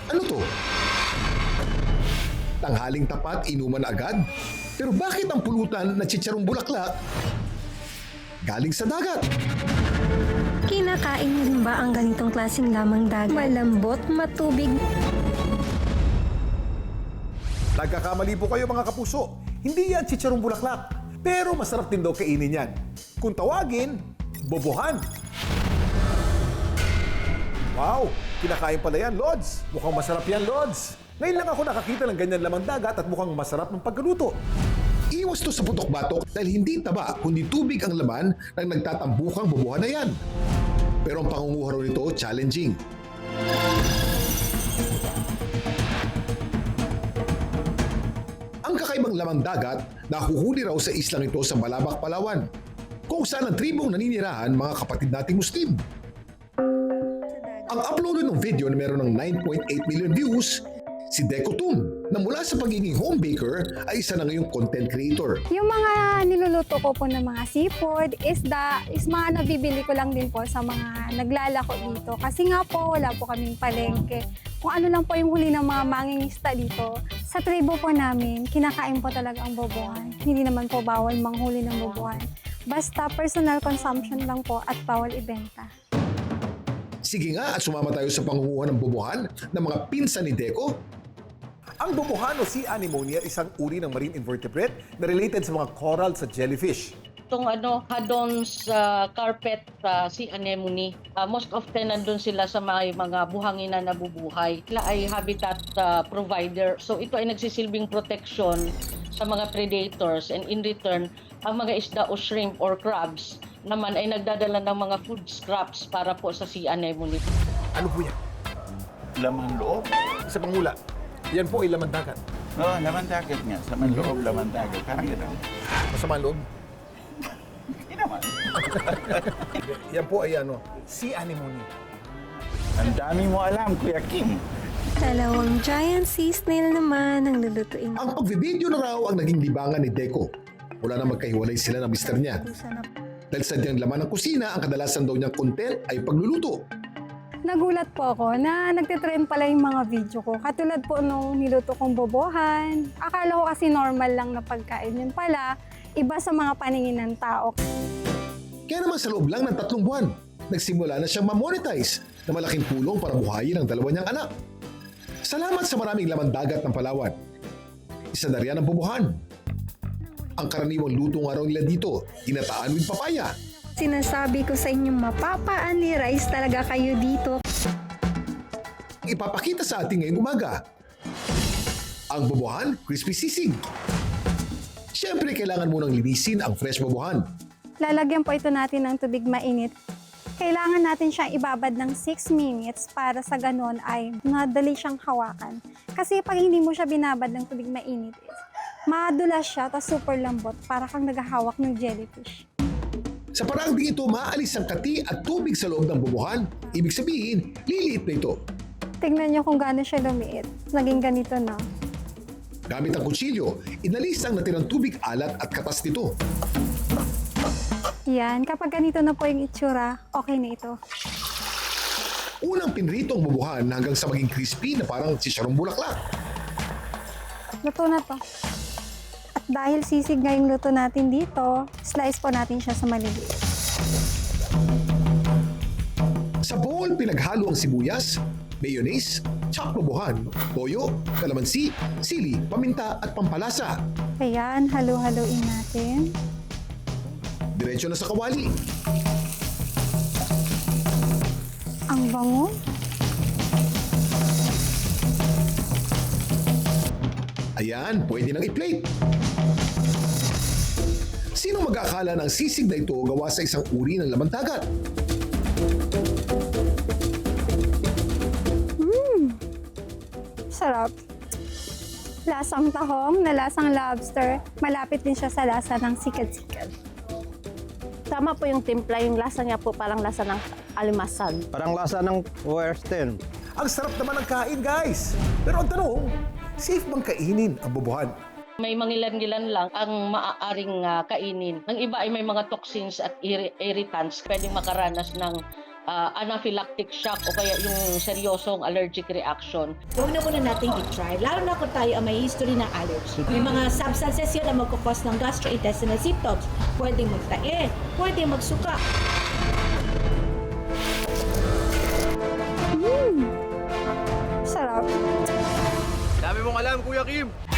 Ano to? Tanghaling tapat, inuman agad? Pero bakit ang pulutan na chicharong bulaklak galing sa dagat? Kinakain niyo rin ba ang ganitong klaseng lamang dagat? Malambot, matubig. Nagkakamali po kayo mga kapuso. Hindi yan chicharong bulaklak. Pero masarap din daw kainin yan. Kung tawagin, bobohan. Wow! Kinakain pala yan, Lods. Mukhang masarap yan, Lods. Ngayon lang ako nakakita ng ganyan lamang dagat at mukhang masarap ng pagkaluto. Iwas to sa putok-batok dahil hindi taba kundi tubig ang laman ng nagtatambukang bobohan na yan. Pero ang pangunguha raw nito, challenging. Ang kakaibang lamang dagat nahuhuli raw sa islang ito sa Balabac, Palawan, kung saan ang tribong naninirahan mga kapatid nating Muslim. Ang upload ng video na meron ng 9.8 million views, si Deco Toon, na mula sa pagiging home baker ay isa na ngayong content creator. Yung mga niluluto ko po ng mga seafood, isda, is mga nabibili ko lang din po sa mga naglalako dito. Kasi nga po, wala po kaming palengke. Kung ano lang po yung huli ng mga mangingista dito, sa tribo po namin, kinakain po talaga ang bobohan. Hindi naman po bawal manghuli ng bobohan. Basta personal consumption lang po at bawal ibenta. Sige nga at sumama tayo sa pangunguha ng bobohan ng mga pinsan ni Deco. Ang bobohan o sea anemone isang uri ng marine invertebrate na related sa mga coral sa jellyfish. Itong Hadon's carpet sea anemone, most often nandun sila sa mga buhangin na nabubuhay. Sila ay habitat provider. So ito ay nagsisilbing protection sa mga predators, and in return, ang mga isda o shrimp or crabs naman ay nagdadala ng mga food scraps para po sa sea anemone. Ano po yan? Laman loob? Sa pangula. Yan po ay laman dagat. Oo, laman dagat nga. Sa man loob, laman dagat. Parang gano'n. Masama ang loob. Hindi naman. Yan po ay sea anemone. Ang dami mo alam, Kuya Kim. Dalawang giant sea snail naman ang lulutuin. Ang pagbibideo na raw ang naging libangan ni Deco. Wala na magkahiwalay sila ng mister niya. Dahil sadyang laman ng kusina, ang kadalasan daw niyang content ay pagluluto. Nagulat po ako na nagtitrend pala yung mga video ko. Katulad po nung niluto kong bobohan. Akala ko kasi normal lang na pagkain. Yun pala, iba sa mga paningin ng tao. Kaya naman sa loob lang ng 3 buwan, nagsimula na siyang ma-monetize na malaking tulong para buhayin ang dalawa niyang anak. Salamat sa maraming laman dagat ng Palawan. Isa na riyan ang bobohan. Ang karaniwang luto nga raw nila dito, ginataan with papaya. Sinasabi ko sa inyong mapapa-unli-rice talaga kayo dito. Ipapakita sa atin ngayong umaga. Ang bobohan, crispy sisig. Siyempre, kailangan munang linisin ang fresh bobohan. Lalagyan po ito natin ng tubig mainit. Kailangan natin siyang ibabad ng 6 minutes para sa ganon ay madali siyang hawakan. Kasi pag hindi mo siya binabad ng tubig mainit, madulas siya, tas super lambot, para kang naghahawak ng jellyfish. Sa paraang ding ito, maalis ang kati at tubig sa loob ng bobohan. Ibig sabihin, liliit na ito. Tingnan nyo kung gaano siya lumiit. Naging ganito na. Gamit ang kutsilyo, inalis ang natirang tubig, alat at katas nito. Yan, kapag ganito na po yung itsura, okay na ito. Unang pinrito ang bobohan hanggang sa maging crispy na parang chicharong bulaklak. Luto na to. At dahil sisig nga yung luto natin dito, slice po natin siya sa maliliit. Sa bowl, pinaghalo ang sibuyas, mayonnaise, chopped bobohan, toyo, kalamansi, sili, paminta at pampalasa. Ayan, halo-haloin natin. Diretso na sa kawali. Ang bango. Ayan, pwede nang i-plate. Sino mag-aakala ng sisig na ito gawa sa isang uri ng laman dagat? Sarap. Lasang tahong na lasang lobster. Malapit din siya sa lasa ng sikad-sikad. Tama po yung timpla, yung lasa niya po parang lasa ng alimasag. Parang lasa ng western. Ang sarap naman ng kain, guys! Pero ang tanong, safe bang kainin ang bobohan? May mangilan-ngilan lang ang maaaring kainin. Ang iba ay may mga toxins at irritants. Pwedeng makaranas ng anaphylactic shock o kaya yung seryosong allergic reaction. Huwag na muna natin i-try, lalo na kung tayo ang may history ng allergy. May mga substances yun na magkakos ng gastrointestinal symptoms. Pwedeng magtae, pwedeng magsuka. Sarap. Dami mong alam, Kuya Kim.